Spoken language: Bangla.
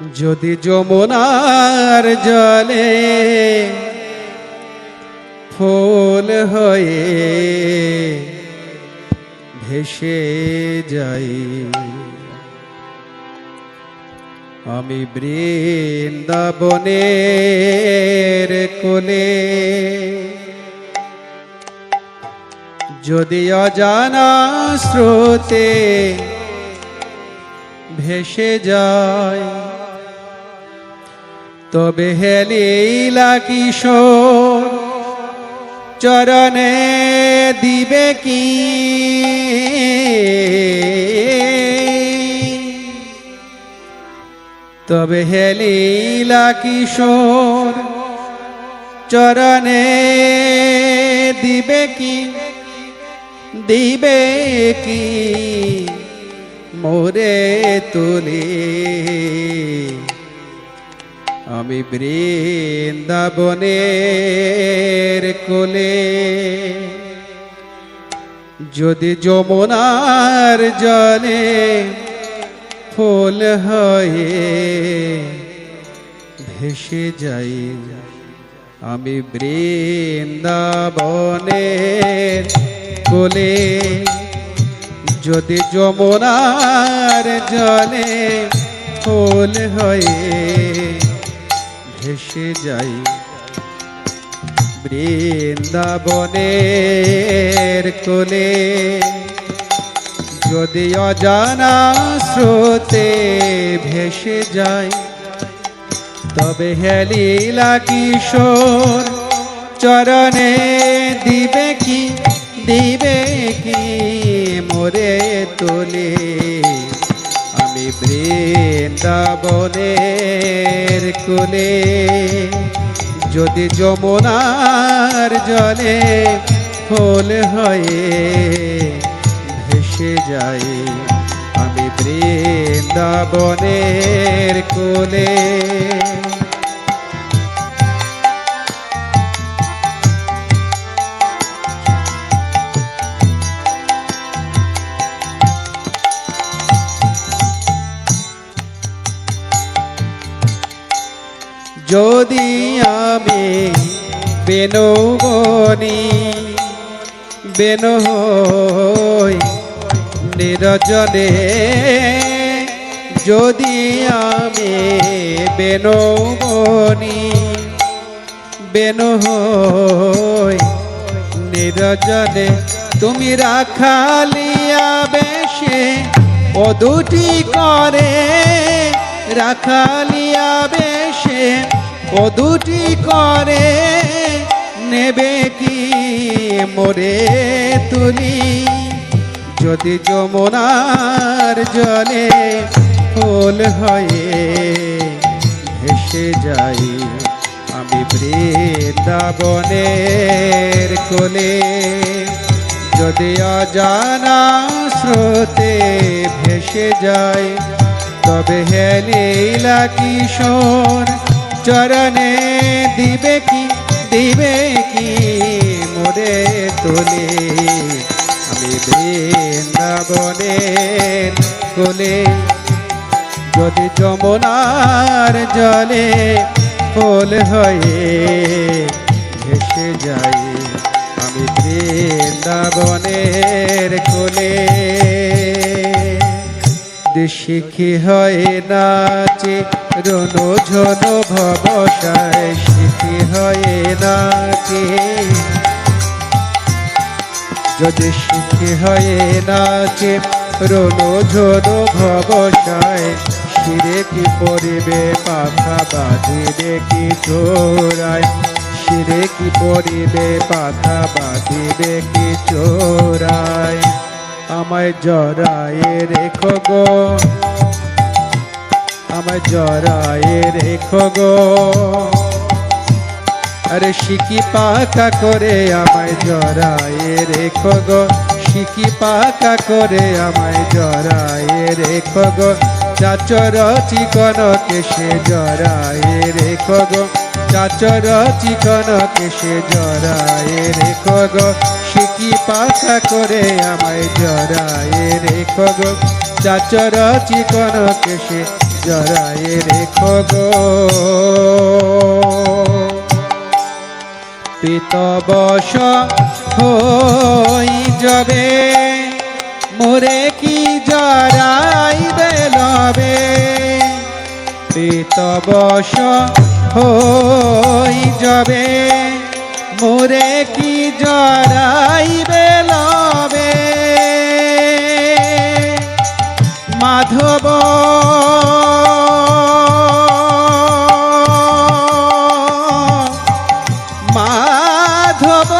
যদি যমুনার জলে ফুল হয়ে ভেসে যাই, আমি বৃন্দাবনের কোলে যদি অজানা স্রোতে ভেসে যায়, তবে হে লীলা কিশোর চরণে দিবে কি তবে হে লীলা কিশোর চরণে দিবে কি মোরে তুলে আমি বৃন্দাবনের কোলে। যদি যমুনার জলে ফুল হয়ে ভেসে যাই, আমি বৃন্দাবনের কোলে। যদি যমুনার জলে ফুল হয়ে ভেসে যাই, বৃন্দাবনের কোলে। যদি অজানা স্রোতে ভেসে যাই, তবে হে লীলা কিশোর চরণে দিবে কি মোরে তোলে আমি বৃন্দাবনের কোলে। যদি যমুনার জলে ফুল হয়ে ভেসে যাই, আমি বৃন্দাবনের কোলে। যদি আমি বেনৌবনি বেনু হই নিরজনে, যদি আমি বেনৌবনি বেনু হই নিরজনে, তুমি রাখালিয়া বেশে ও দুটি করে, রাখালিয়া বেশে ও দুটি করে নেবে কি মোরে তুলি। যদি যমুনার জলে ফুল হয়ে ভেসে যাই, আমি বৃন্দাবনের কোলে। যদি অজানা স্রোতে ভেসে যায়, তবে হে লীলা কিশোর চরণে দিবে কি মোরে তোলে আমি বৃন্দাবনের কোলে। যদি যমুনার জলে ফুল হয়ে ভেসে যাই, আমি বৃন্দাবনের কোলে। শিখি হয়ে নাচে রনো ঝনো ভবসায়, শিখি হয়ে নাচে যদি শিখি হয়ে নাচে রনো ঝনো ভবসায়, শিরে কি পরিবে পাখা বাঁধিবে কি চোরায়, শিরে কি পরিবে পাখা বাঁধিবে কি চোরায়। আমায় জড়ায়ে রেখো গো, আমায় জড়ায়ে রেখো গো, আরে শিকি পাকা করে আমায় জড়ায়ে রেখো গো, শিকি পাকা করে আমায় জড়ায়ে রেখো গো। চাচর চিকন কেশে জড়ায়ে রেখো গো, চাচর চিকন কেশে জড়ায়ে রেখো গো। শিকি পাকা করে আমায় জড়ায়ে রেখো গো, চাচর চিকন কেশে জড়ায়ে রেখো গো। পিতবশ হই যাবে মোরে কি জড়াইবে লবে। পিতবশ হই যাবে মোরে কি জড়াইবে লবে। মাধব মাধব